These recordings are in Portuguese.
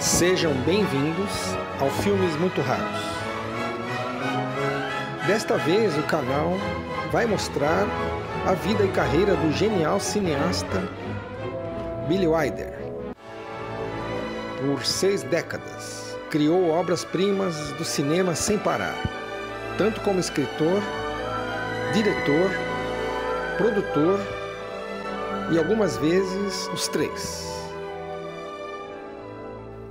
Sejam bem-vindos ao Filmes Muito Raros. Desta vez o canal vai mostrar a vida e carreira do genial cineasta Billy Wilder. Por 6 décadas, criou obras-primas do cinema sem parar, tanto como escritor, diretor, produtor e algumas vezes os três.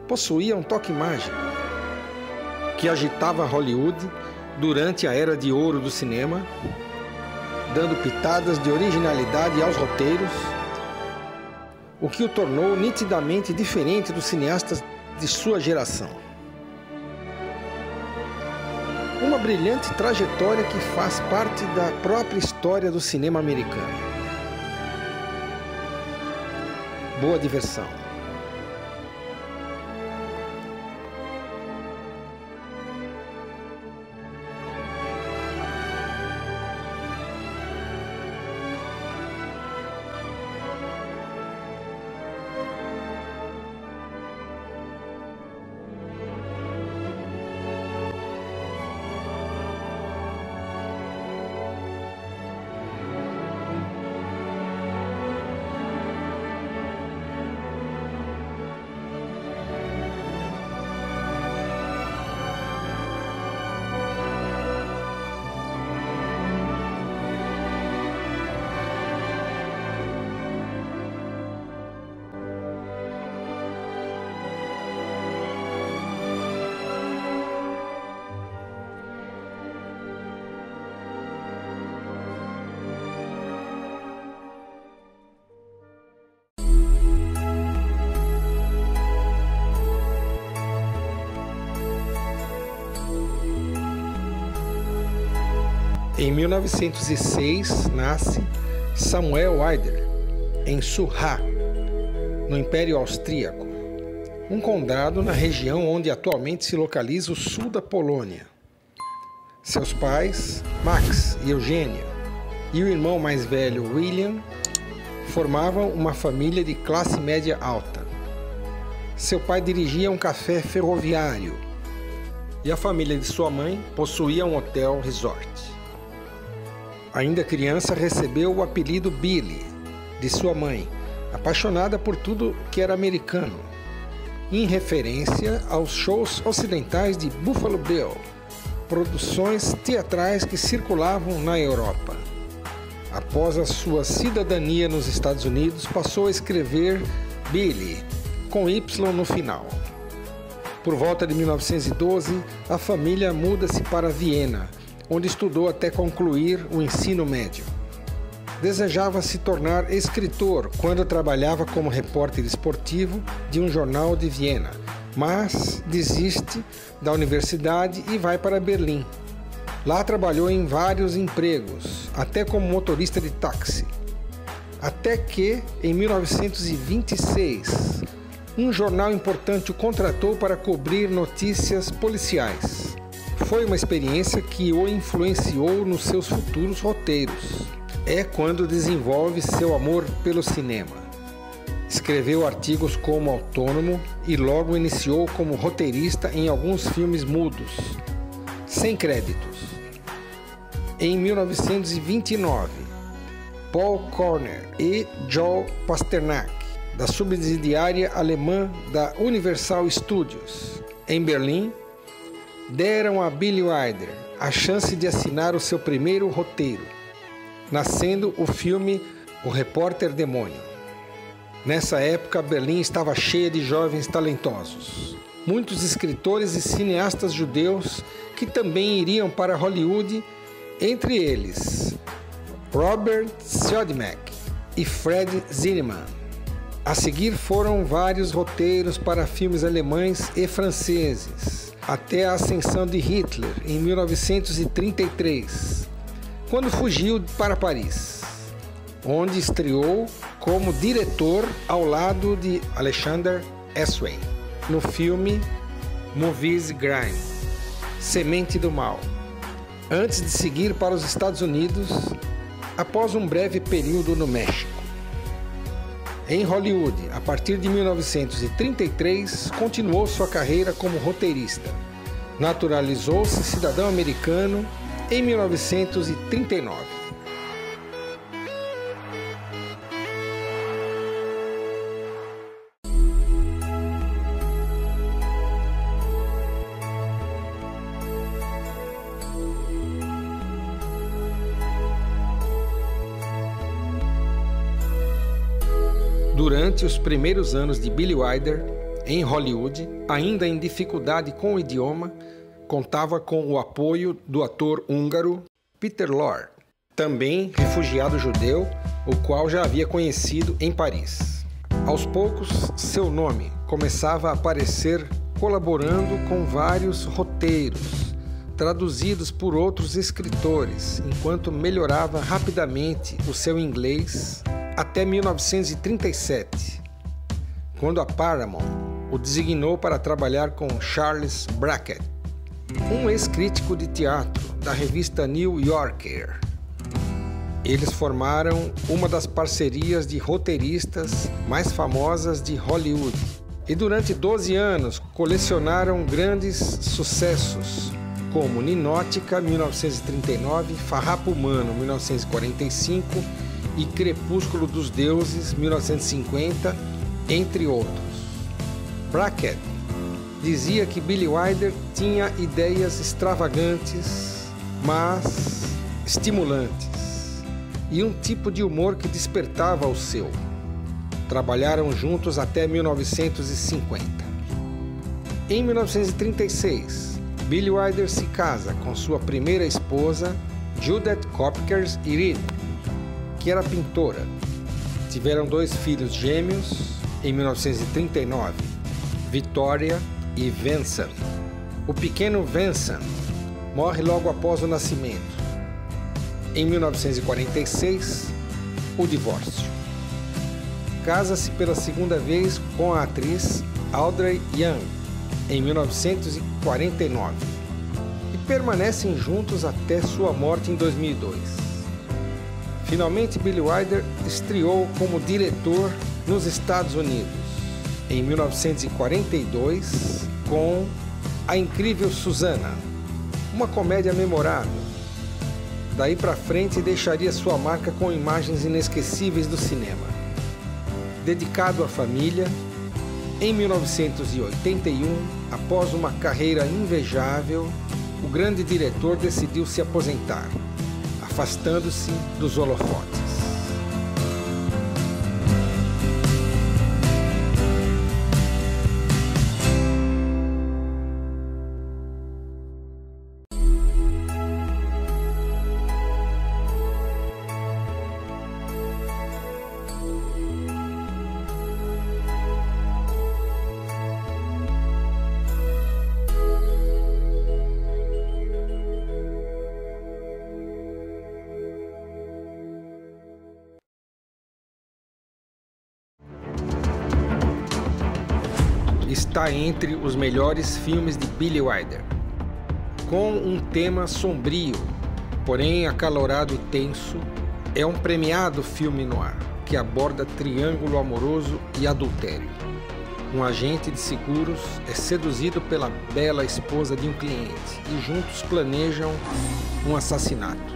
Possuía um toque mágico que agitava Hollywood durante a era de ouro do cinema, dando pitadas de originalidade aos roteiros, o que o tornou nitidamente diferente dos cineastas de sua geração. Uma brilhante trajetória que faz parte da própria história do cinema americano. Boa diversão. Em 1906 nasce Samuel Wilder, em Surrey, no Império Austríaco, um condado na região onde atualmente se localiza o sul da Polônia. Seus pais, Max e Eugênia, e o irmão mais velho, William, formavam uma família de classe média alta. Seu pai dirigia um café ferroviário e a família de sua mãe possuía um hotel resort. Ainda criança, recebeu o apelido Billy, de sua mãe, apaixonada por tudo que era americano, em referência aos shows ocidentais de Buffalo Bill, produções teatrais que circulavam na Europa. Após a sua cidadania nos Estados Unidos, passou a escrever Billy, com Y no final. Por volta de 1912, a família muda-se para Viena, onde estudou até concluir o ensino médio. Desejava se tornar escritor quando trabalhava como repórter esportivo de um jornal de Viena, mas desiste da universidade e vai para Berlim. Lá trabalhou em vários empregos, até como motorista de táxi. Até que, em 1926, um jornal importante o contratou para cobrir notícias policiais. Foi uma experiência que o influenciou nos seus futuros roteiros. É quando desenvolve seu amor pelo cinema. Escreveu artigos como autônomo e logo iniciou como roteirista em alguns filmes mudos, sem créditos. Em 1929, Paul Corner e Joe Pasternak, da subsidiária alemã da Universal Studios, em Berlim, deram a Billy Wilder a chance de assinar o seu primeiro roteiro, nascendo o filme O Repórter Demônio. Nessa época, Berlim estava cheia de jovens talentosos, muitos escritores e cineastas judeus que também iriam para Hollywood, entre eles Robert Siodmak e Fred Zinnemann. A seguir foram vários roteiros para filmes alemães e franceses, até a ascensão de Hitler em 1933, quando fugiu para Paris, onde estreou como diretor ao lado de Alexander Esway, no filme Movies Grime, Semente do Mal, antes de seguir para os Estados Unidos após um breve período no México. Em Hollywood, a partir de 1933, continuou sua carreira como roteirista. Naturalizou-se cidadão americano em 1939. Durante os primeiros anos de Billy Wilder, em Hollywood, ainda em dificuldade com o idioma, contava com o apoio do ator húngaro Peter Lorre, também refugiado judeu, o qual já havia conhecido em Paris. Aos poucos, seu nome começava a aparecer colaborando com vários roteiros, traduzidos por outros escritores, enquanto melhorava rapidamente o seu inglês até 1937, quando a Paramount o designou para trabalhar com Charles Brackett, um ex-crítico de teatro da revista New Yorker. Eles formaram uma das parcerias de roteiristas mais famosas de Hollywood e durante 12 anos colecionaram grandes sucessos como Ninótica, 1939, Farrapo Humano, 1945 e Crepúsculo dos Deuses, 1950, entre outros. Brackett dizia que Billy Wilder tinha ideias extravagantes, mas estimulantes, e um tipo de humor que despertava o seu. Trabalharam juntos até 1950. Em 1936, Billy Wilder se casa com sua primeira esposa, Judith Kopkers Irid, que era pintora. Tiveram 2 filhos gêmeos em 1939, Victoria e Vincent. O pequeno Vincent morre logo após o nascimento. Em 1946, o divórcio. Casa-se pela segunda vez com a atriz Audrey Young, em 1949, e permanecem juntos até sua morte em 2002. Finalmente, Billy Wilder estreou como diretor nos Estados Unidos, em 1942, com A Incrível Susana, uma comédia memorável. Daí para frente, deixaria sua marca com imagens inesquecíveis do cinema. Dedicado à família, em 1981, após uma carreira invejável, o grande diretor decidiu se aposentar, afastando-se dos holofotes. Está entre os melhores filmes de Billy Wilder, com um tema sombrio, porém acalorado e tenso. É um premiado filme noir que aborda triângulo amoroso e adultério. Um agente de seguros é seduzido pela bela esposa de um cliente e juntos planejam um assassinato.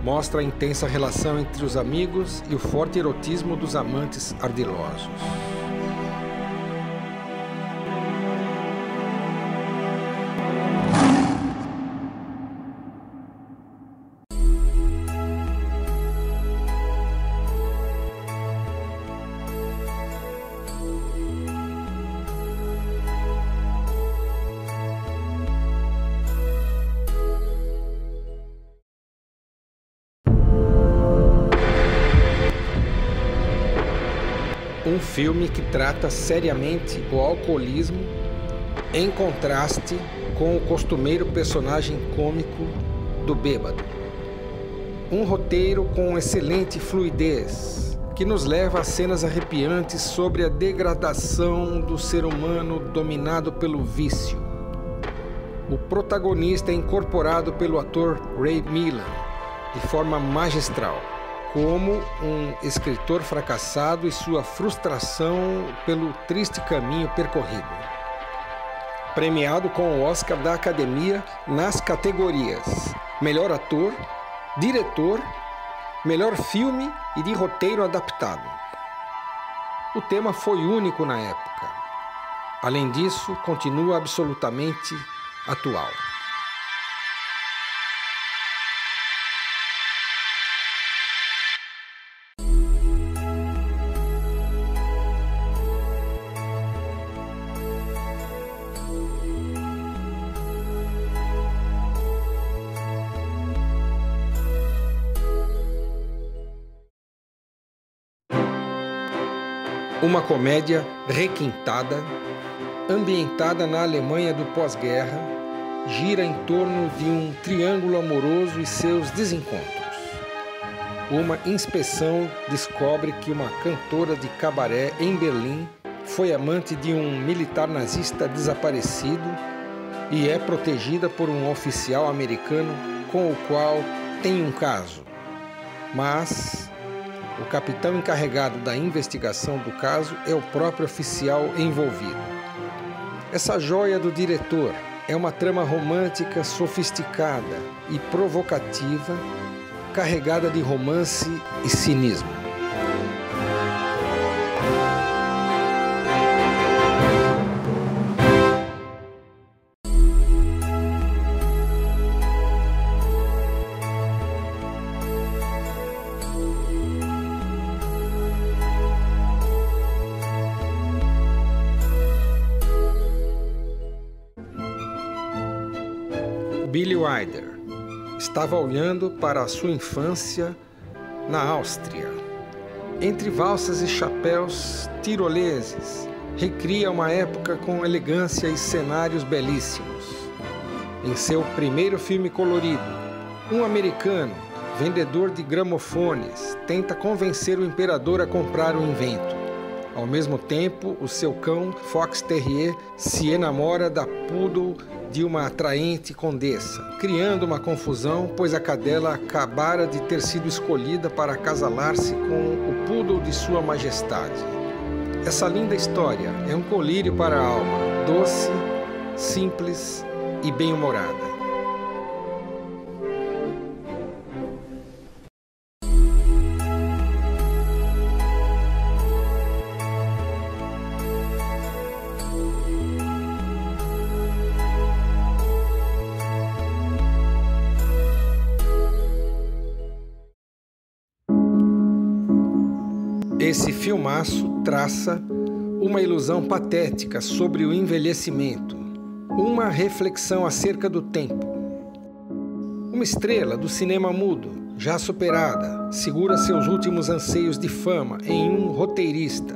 Mostra a intensa relação entre os amigos e o forte erotismo dos amantes ardilosos. Um filme que trata seriamente o alcoolismo, em contraste com o costumeiro personagem cômico do bêbado. Um roteiro com excelente fluidez, que nos leva a cenas arrepiantes sobre a degradação do ser humano dominado pelo vício. O protagonista é incorporado pelo ator Ray Milland de forma magistral, como um escritor fracassado e sua frustração pelo triste caminho percorrido. Premiado com o Oscar da Academia nas categorias Melhor Ator, Diretor, Melhor Filme e de Roteiro Adaptado. O tema foi único na época. Além disso, continua absolutamente atual. Uma comédia requintada, ambientada na Alemanha do pós-guerra, gira em torno de um triângulo amoroso e seus desencontros. Uma inspeção descobre que uma cantora de cabaré em Berlim foi amante de um militar nazista desaparecido e é protegida por um oficial americano com o qual tem um caso. Mas o capitão encarregado da investigação do caso é o próprio oficial envolvido. Essa joia do diretor é uma trama romântica sofisticada e provocativa, carregada de romance e cinismo. Billy Wilder estava olhando para a sua infância na Áustria. Entre valsas e chapéus tiroleses, recria uma época com elegância e cenários belíssimos. Em seu primeiro filme colorido, um americano, vendedor de gramofones, tenta convencer o imperador a comprar o invento. Ao mesmo tempo, o seu cão, Fox Terrier, se enamora da poodle de uma atraente condessa, criando uma confusão, pois a cadela acabara de ter sido escolhida para acasalar-se com o poodle de Sua Majestade. Essa linda história é um colírio para a alma, doce, simples e bem-humorada. Esse filmaço traça uma ilusão patética sobre o envelhecimento, uma reflexão acerca do tempo. Uma estrela do cinema mudo, já superada, segura seus últimos anseios de fama em um roteirista.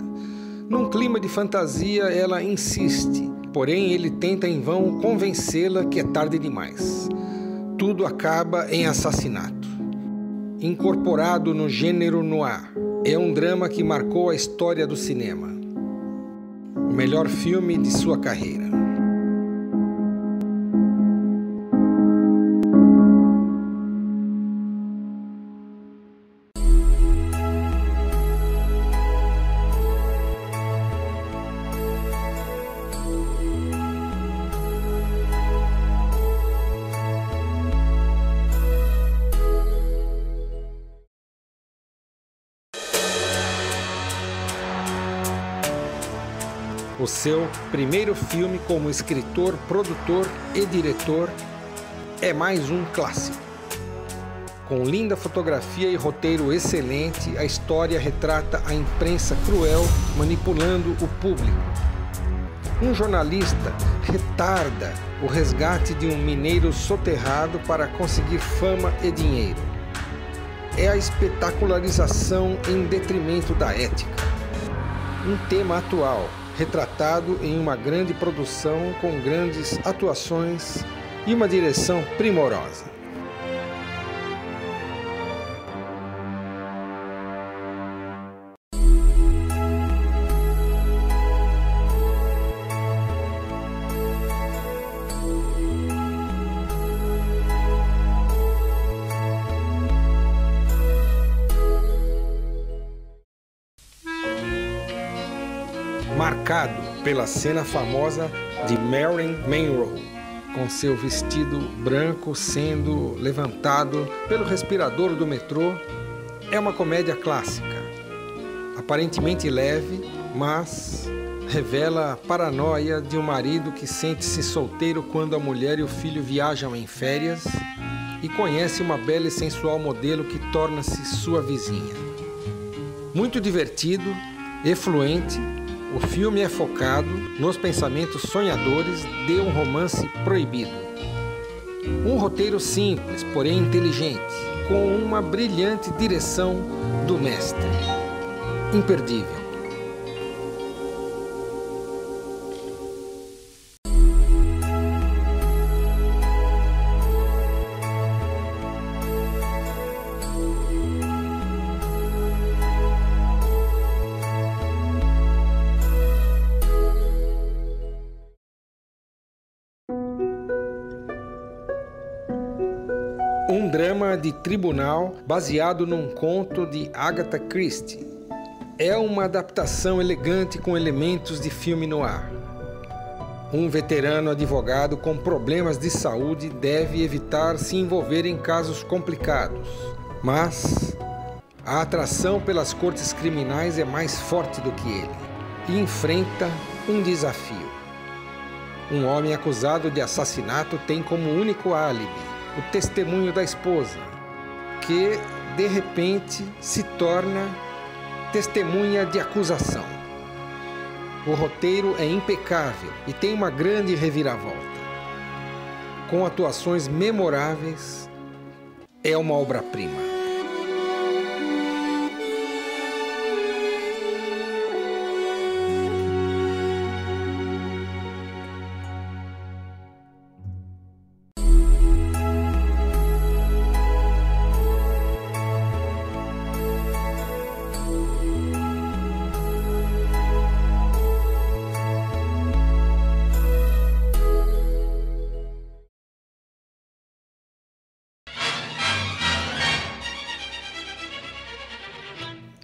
Num clima de fantasia, ela insiste, porém ele tenta em vão convencê-la que é tarde demais. Tudo acaba em assassinato. Incorporado no gênero noir, é um drama que marcou a história do cinema. O melhor filme de sua carreira. O seu primeiro filme como escritor, produtor e diretor é mais um clássico. Com linda fotografia e roteiro excelente, a história retrata a imprensa cruel manipulando o público. Um jornalista retarda o resgate de um mineiro soterrado para conseguir fama e dinheiro. É a espetacularização em detrimento da ética. Um tema atual, retratado em uma grande produção com grandes atuações e uma direção primorosa. marcado pela cena famosa de Marilyn Monroe, com seu vestido branco sendo levantado pelo respirador do metrô. É uma comédia clássica, aparentemente leve, mas revela a paranoia de um marido que sente-se solteiro quando a mulher e o filho viajam em férias e conhece uma bela e sensual modelo que torna-se sua vizinha. Muito divertido e fluente, o filme é focado nos pensamentos sonhadores de um romance proibido. Um roteiro simples, porém inteligente, com uma brilhante direção do mestre. Imperdível. Um drama de tribunal baseado num conto de Agatha Christie. É uma adaptação elegante com elementos de filme noir. Um veterano advogado com problemas de saúde deve evitar se envolver em casos complicados, mas a atração pelas cortes criminais é mais forte do que ele e enfrenta um desafio. Um homem acusado de assassinato tem como único álibi o testemunho da esposa, que de repente se torna testemunha de acusação. O roteiro é impecável e tem uma grande reviravolta. Com atuações memoráveis, é uma obra-prima.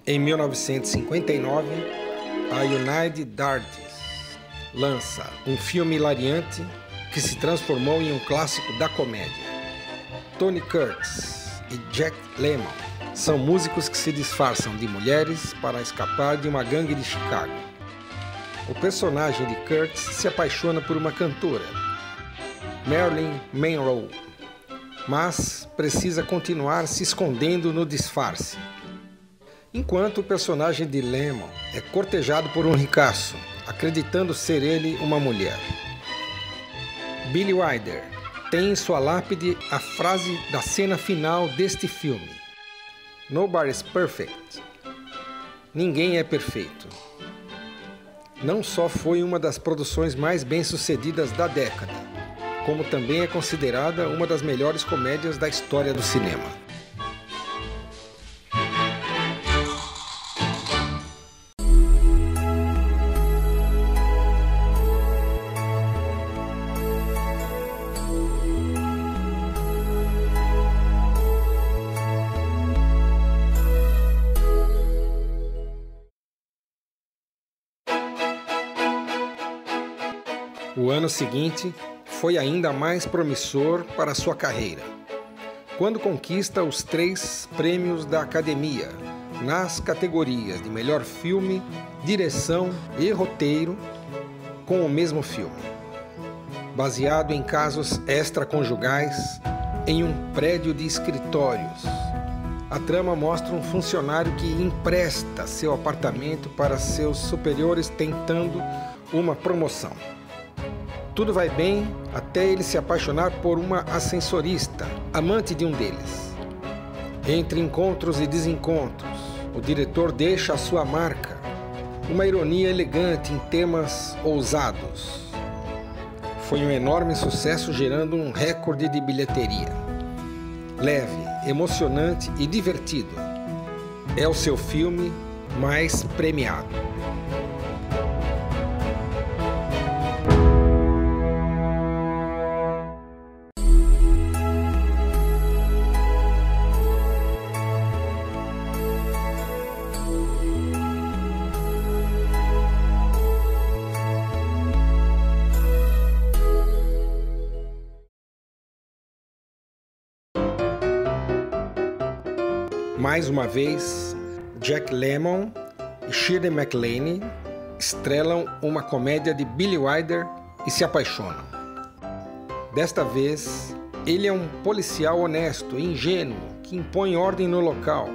Em 1959, a United Artists lança um filme hilariante que se transformou em um clássico da comédia. Tony Curtis e Jack Lemmon são músicos que se disfarçam de mulheres para escapar de uma gangue de Chicago. O personagem de Curtis se apaixona por uma cantora, Marilyn Monroe, mas precisa continuar se escondendo no disfarce, enquanto o personagem de Lemmon é cortejado por um ricaço, acreditando ser ele uma mulher. Billy Wilder tem em sua lápide a frase da cena final deste filme: "Nobody's perfect." Ninguém é perfeito. Não só foi uma das produções mais bem-sucedidas da década, como também é considerada uma das melhores comédias da história do cinema. O ano seguinte foi ainda mais promissor para sua carreira, quando conquista os 3 prêmios da Academia nas categorias de melhor filme, direção e roteiro com o mesmo filme. Baseado em casos extraconjugais em um prédio de escritórios, a trama mostra um funcionário que empresta seu apartamento para seus superiores tentando uma promoção. Tudo vai bem até ele se apaixonar por uma ascensorista, amante de um deles. Entre encontros e desencontros, o diretor deixa a sua marca, uma ironia elegante em temas ousados. Foi um enorme sucesso, gerando um recorde de bilheteria. Leve, emocionante e divertido. É o seu filme mais premiado. Mais uma vez, Jack Lemmon e Shirley MacLaine estrelam uma comédia de Billy Wilder e se apaixonam. Desta vez, ele é um policial honesto e ingênuo que impõe ordem no local,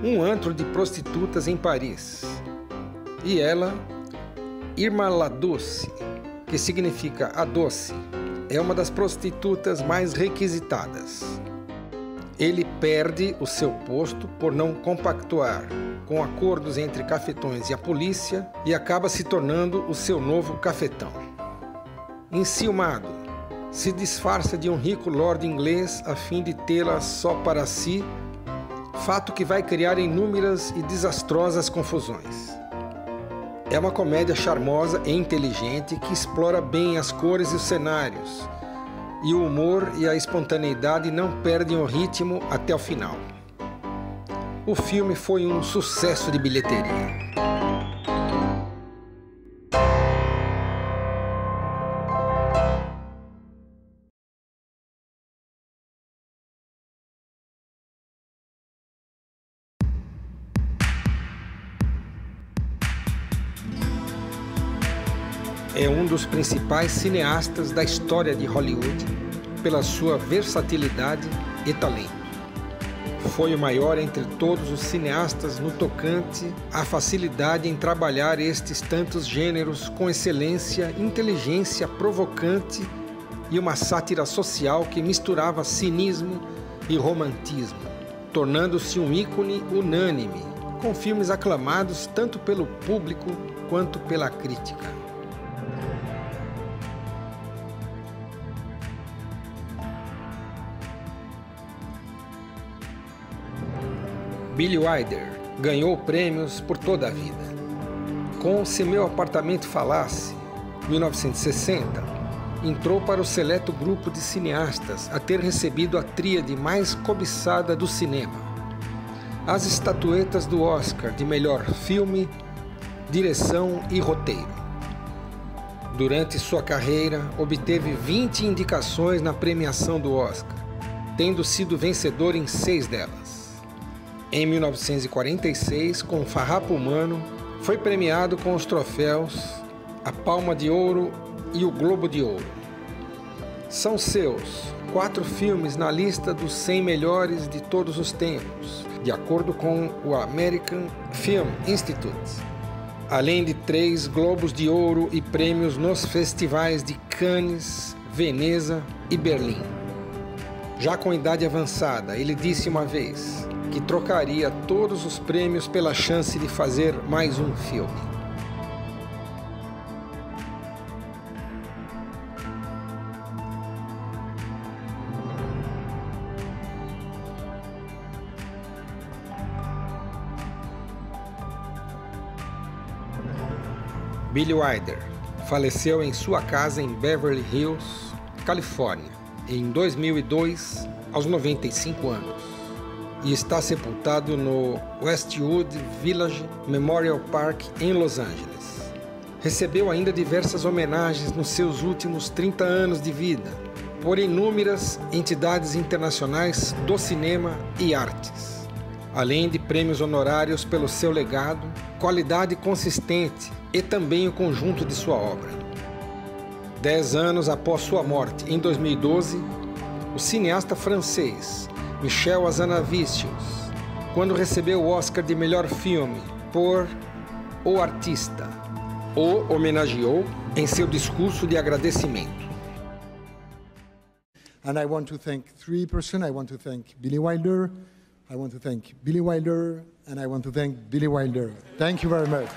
um antro de prostitutas em Paris. E ela, Irma La Douce, que significa a doce, é uma das prostitutas mais requisitadas. Ele perde o seu posto por não compactuar com acordos entre cafetões e a polícia e acaba se tornando o seu novo cafetão. Enciumado, se disfarça de um rico lord inglês a fim de tê-la só para si, fato que vai criar inúmeras e desastrosas confusões. É uma comédia charmosa e inteligente que explora bem as cores e os cenários, e o humor e a espontaneidade não perdem o ritmo até o final. O filme foi um sucesso de bilheteria. É um dos principais cineastas da história de Hollywood pela sua versatilidade e talento. Foi o maior entre todos os cineastas no tocante à facilidade em trabalhar estes tantos gêneros com excelência, inteligência provocante e uma sátira social que misturava cinismo e romantismo, tornando-se um ícone unânime, com filmes aclamados tanto pelo público quanto pela crítica. Billy Wilder ganhou prêmios por toda a vida. Com Se Meu Apartamento Falasse, 1960, entrou para o seleto grupo de cineastas a ter recebido a tríade mais cobiçada do cinema: as estatuetas do Oscar de melhor filme, direção e roteiro. Durante sua carreira, obteve 20 indicações na premiação do Oscar, tendo sido vencedor em 6 delas. Em 1946, com Farrapo Humano, foi premiado com os troféus a Palma de Ouro e o Globo de Ouro. São seus 4 filmes na lista dos 100 melhores de todos os tempos, de acordo com o American Film Institute, além de 3 Globos de Ouro e prêmios nos festivais de Cannes, Veneza e Berlim. Já com idade avançada, ele disse uma vez que trocaria todos os prêmios pela chance de fazer mais um filme. Billy Wilder faleceu em sua casa em Beverly Hills, Califórnia, em 2002, aos 95 anos. E está sepultado no Westwood Village Memorial Park, em Los Angeles. Recebeu ainda diversas homenagens nos seus últimos 30 anos de vida, por inúmeras entidades internacionais do cinema e artes, além de prêmios honorários pelo seu legado, qualidade consistente e também o conjunto de sua obra. 10 anos após sua morte, em 2012, o cineasta francês Michel Hazanavicius, quando recebeu o Oscar de melhor filme por O Artista, o homenageou em seu discurso de agradecimento. And I want to thank 3 persons. I want to thank Billy Wilder, I want to thank Billy Wilder, and I want to thank Billy Wilder. Thank you very much.